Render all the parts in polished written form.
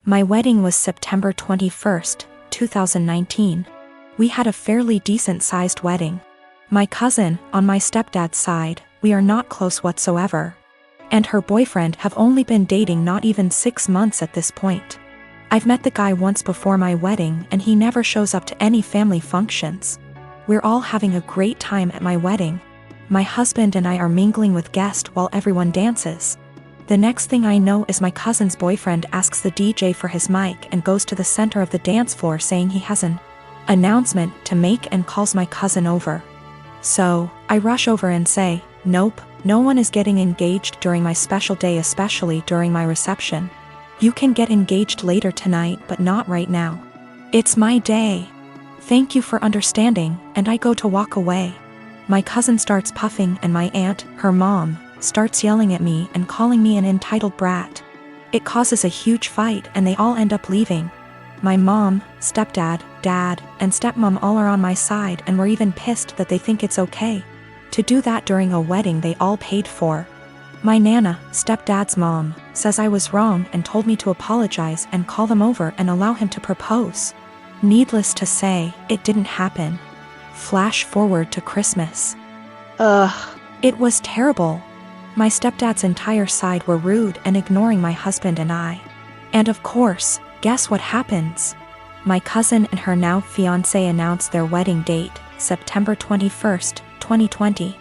My wedding was September 21st, 2019. We had a fairly decent-sized wedding. My cousin, on my stepdad's side, we are not close whatsoever. And her boyfriend have only been dating not even 6 months at this point. I've met the guy once before my wedding and he never shows up to any family functions. We're all having a great time at my wedding. My husband and I are mingling with guests while everyone dances. The next thing I know is my cousin's boyfriend asks the DJ for his mic and goes to the center of the dance floor saying he has an announcement to make and calls my cousin over. So, I rush over and say, "Nope, no one is getting engaged during my special day, especially during my reception. You can get engaged later tonight but not right now. It's my day. Thank you for understanding," and I go to walk away. My cousin starts puffing and my aunt, her mom, starts yelling at me and calling me an entitled brat. It causes a huge fight and they all end up leaving. My mom, stepdad, dad, and stepmom all are on my side and were even pissed that they think it's okay to do that during a wedding they all paid for. My nana, stepdad's mom, says I was wrong and told me to apologize and call them over and allow him to propose. Needless to say, it didn't happen. Flash forward to Christmas. It was terrible. My stepdad's entire side were rude and ignoring my husband and I. And of course, guess what happens? My cousin and her now fiancé announced their wedding date, September 21st, 2020.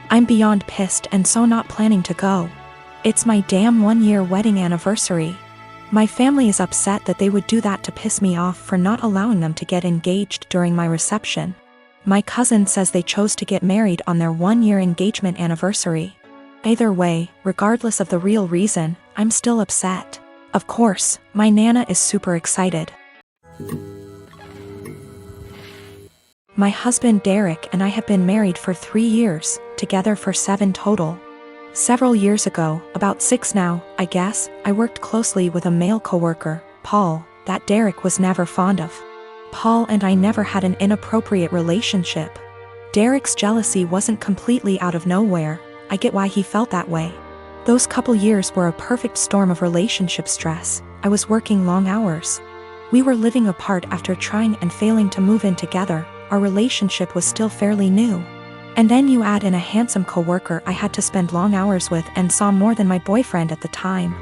I'm beyond pissed and so not planning to go. It's my damn 1-year wedding anniversary. My family is upset that they would do that to piss me off for not allowing them to get engaged during my reception. My cousin says they chose to get married on their 1-year engagement anniversary. Either way, regardless of the real reason, I'm still upset. Of course, my nana is super excited. My husband Derek and I have been married for 3 years, together for 7 total. Several years ago, about 6 now, I guess, I worked closely with a male coworker, Paul, that Derek was never fond of. Paul and I never had an inappropriate relationship. Derek's jealousy wasn't completely out of nowhere. I get why he felt that way. Those couple years were a perfect storm of relationship stress. I was working long hours. We were living apart after trying and failing to move in together. Our relationship was still fairly new. And then you add in a handsome coworker I had to spend long hours with and saw more than my boyfriend at the time.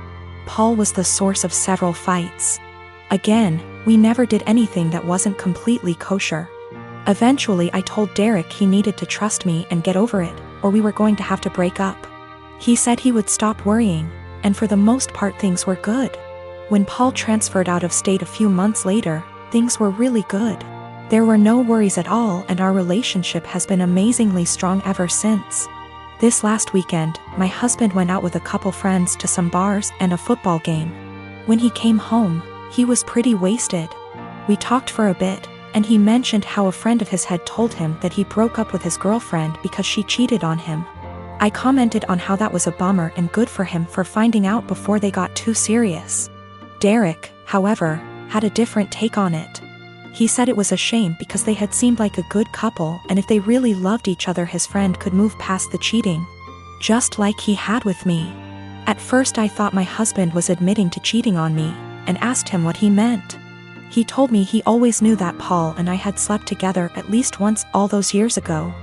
Paul was the source of several fights. Again, we never did anything that wasn't completely kosher. Eventually I told Derek he needed to trust me and get over it, or we were going to have to break up. He said he would stop worrying, and for the most part things were good. When Paul transferred out of state a few months later, things were really good. There were no worries at all and our relationship has been amazingly strong ever since. This last weekend, my husband went out with a couple friends to some bars and a football game. When he came home, he was pretty wasted. We talked for a bit, and he mentioned how a friend of his had told him that he broke up with his girlfriend because she cheated on him. I commented on how that was a bummer and good for him for finding out before they got too serious. Derek, however, had a different take on it. He said it was a shame because they had seemed like a good couple and if they really loved each other his friend could move past the cheating. Just like he had with me. At first I thought my husband was admitting to cheating on me, and asked him what he meant. He told me he always knew that Paul and I had slept together at least once all those years ago.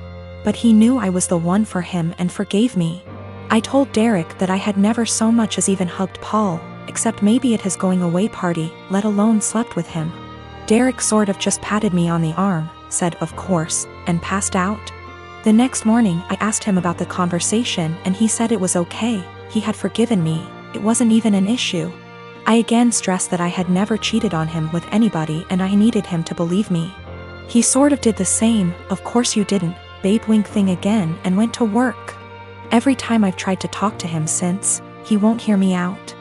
But he knew I was the one for him and forgave me. I told Derek that I had never so much as even hugged Paul, except maybe at his going away party, let alone slept with him. Derek sort of just patted me on the arm, said of course, and passed out. The next morning I asked him about the conversation and he said it was okay, he had forgiven me, it wasn't even an issue. I again stressed that I had never cheated on him with anybody and I needed him to believe me. He sort of did the same, of course you didn't, babe wink thing again and went to work. Every time I've tried to talk to him since, he won't hear me out.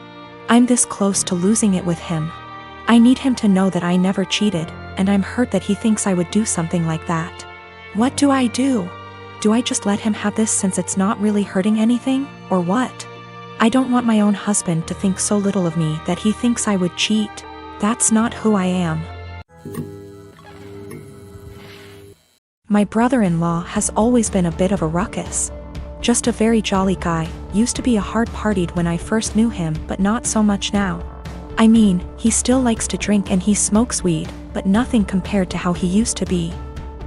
I'm this close to losing it with him. I need him to know that I never cheated, and I'm hurt that he thinks I would do something like that. What do I do? Do I just let him have this since it's not really hurting anything, or what? I don't want my own husband to think so little of me that he thinks I would cheat. That's not who I am. My brother-in-law has always been a bit of a ruckus. Just a very jolly guy, used to be a hard-partied when I first knew him but not so much now. I mean, he still likes to drink and he smokes weed, but nothing compared to how he used to be.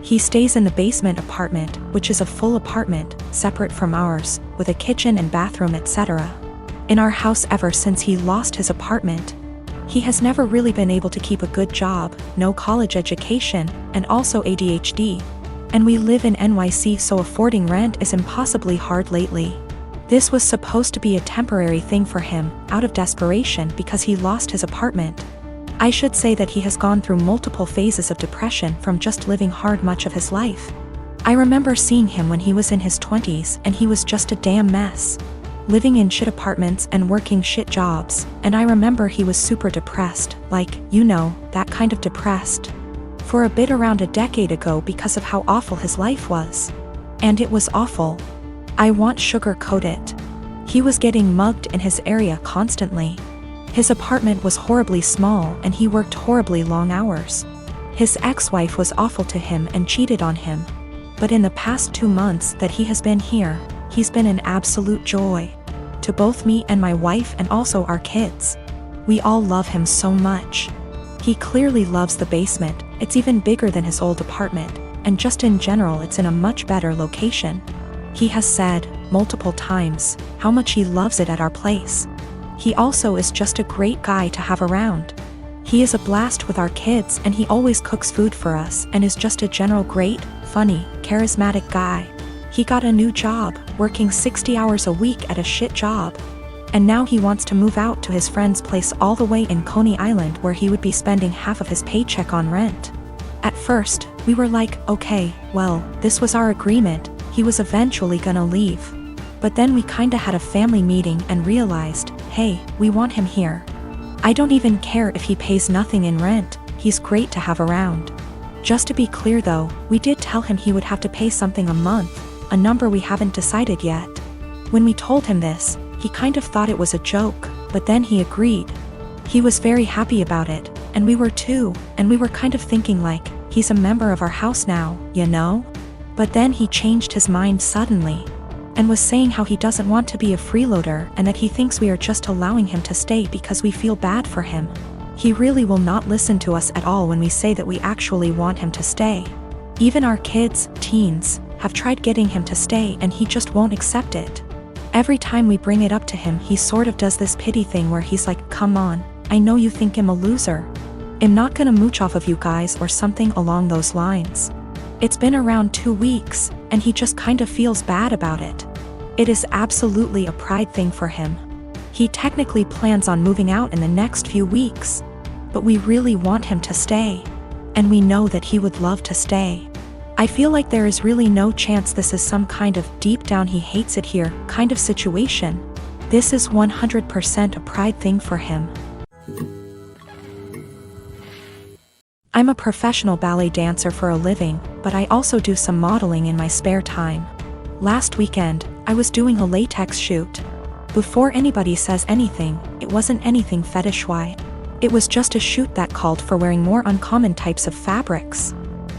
He stays in the basement apartment, which is a full apartment, separate from ours, with a kitchen and bathroom etc. In our house ever since he lost his apartment. He has never really been able to keep a good job, no college education, and also ADHD. And we live in NYC, so affording rent is impossibly hard lately. This was supposed to be a temporary thing for him, out of desperation because he lost his apartment. I should say that he has gone through multiple phases of depression from just living hard much of his life. I remember seeing him when he was in his 20s and he was just a damn mess. Living in shit apartments and working shit jobs, and I remember he was super depressed, like, you know, that kind of depressed. For a bit around a decade ago because of how awful his life was. And it was awful. I won't sugarcoat it. He was getting mugged in his area constantly. His apartment was horribly small and he worked horribly long hours. His ex-wife was awful to him and cheated on him. But in the past 2 months that he has been here, he's been an absolute joy. To both me and my wife and also our kids. We all love him so much. He clearly loves the basement, it's even bigger than his old apartment, and just in general it's in a much better location. He has said, multiple times, how much he loves it at our place. He also is just a great guy to have around. He is a blast with our kids and he always cooks food for us and is just a general great, funny, charismatic guy. He got a new job, working 60 hours a week at a shit job. And now he wants to move out to his friend's place all the way in Coney Island where he would be spending half of his paycheck on rent. At first, we were like, okay, well, this was our agreement, he was eventually gonna leave. But then we kinda had a family meeting and realized, hey, we want him here. I don't even care if he pays nothing in rent, he's great to have around. Just to be clear though, we did tell him he would have to pay something a month, a number we haven't decided yet. When we told him this, he kind of thought it was a joke, but then he agreed. He was very happy about it, and we were too, and we were kind of thinking like, he's a member of our house now, you know? But then he changed his mind suddenly, and was saying how he doesn't want to be a freeloader and that he thinks we are just allowing him to stay because we feel bad for him. He really will not listen to us at all when we say that we actually want him to stay. Even our kids, teens, have tried getting him to stay and he just won't accept it. Every time we bring it up to him he sort of does this pity thing where he's like, come on, I know you think I'm a loser. I'm not gonna mooch off of you guys or something along those lines. It's been around 2 weeks, and he just kind of feels bad about it. It is absolutely a pride thing for him. He technically plans on moving out in the next few weeks. But we really want him to stay. And we know that he would love to stay. I feel like there is really no chance this is some kind of deep down he hates it here kind of situation. This is 100% a pride thing for him. I'm a professional ballet dancer for a living, but I also do some modeling in my spare time. Last weekend, I was doing a latex shoot. Before anybody says anything, it wasn't anything fetish-wise. It was just a shoot that called for wearing more uncommon types of fabrics.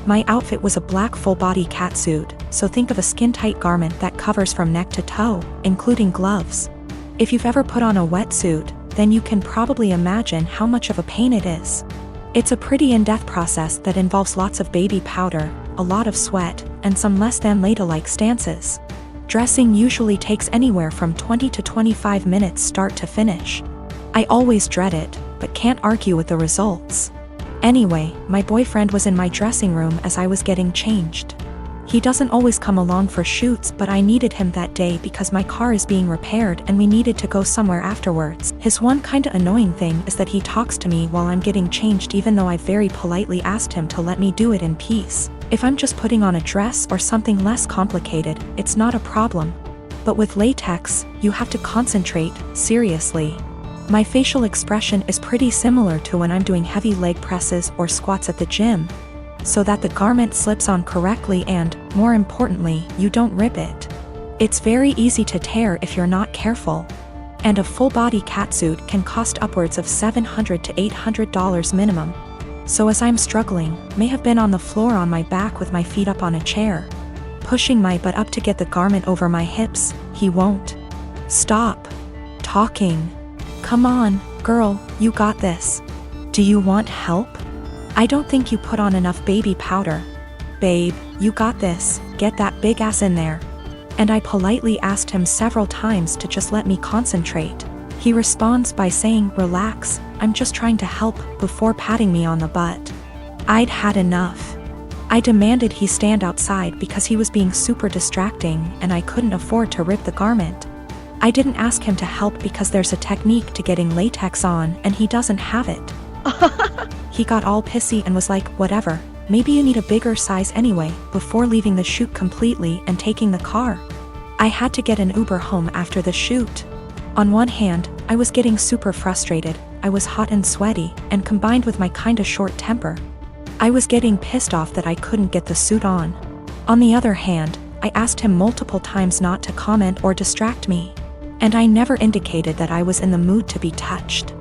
My outfit was a black full-body catsuit, so think of a skin-tight garment that covers from neck to toe, including gloves. If you've ever put on a wetsuit, then you can probably imagine how much of a pain it is. It's a pretty in-depth process that involves lots of baby powder, a lot of sweat, and some less than ladylike stances. Dressing usually takes anywhere from 20 to 25 minutes start to finish. I always dread it, but can't argue with the results. Anyway, my boyfriend was in my dressing room as I was getting changed. He doesn't always come along for shoots, but I needed him that day because my car is being repaired and we needed to go somewhere afterwards. His one kinda annoying thing is that he talks to me while I'm getting changed even though I very politely asked him to let me do it in peace. If I'm just putting on a dress or something less complicated, it's not a problem. But with latex, you have to concentrate, seriously. My facial expression is pretty similar to when I'm doing heavy leg presses or squats at the gym, so that the garment slips on correctly and, more importantly, you don't rip it. It's very easy to tear if you're not careful. And a full-body catsuit can cost upwards of $700 to $800 minimum. So as I'm struggling, may have been on the floor on my back with my feet up on a chair, pushing my butt up to get the garment over my hips, he won't stop talking. Come on, Girl, you got this. Do you want help? I don't think you put on enough baby powder. Babe, you got this, get that big ass in there. And I politely asked him several times to just let me concentrate. He responds by saying, relax, I'm just trying to help, before patting me on the butt. I'd had enough. I demanded he stand outside because he was being super distracting and I couldn't afford to rip the garment. I didn't ask him to help because there's a technique to getting latex on and he doesn't have it. He got all pissy and was like, whatever, maybe you need a bigger size anyway, before leaving the shoot completely and taking the car. I had to get an Uber home after the shoot. On one hand, I was getting super frustrated, I was hot and sweaty, and combined with my kinda short temper, I was getting pissed off that I couldn't get the suit on. On the other hand, I asked him multiple times not to comment or distract me. And I never indicated that I was in the mood to be touched.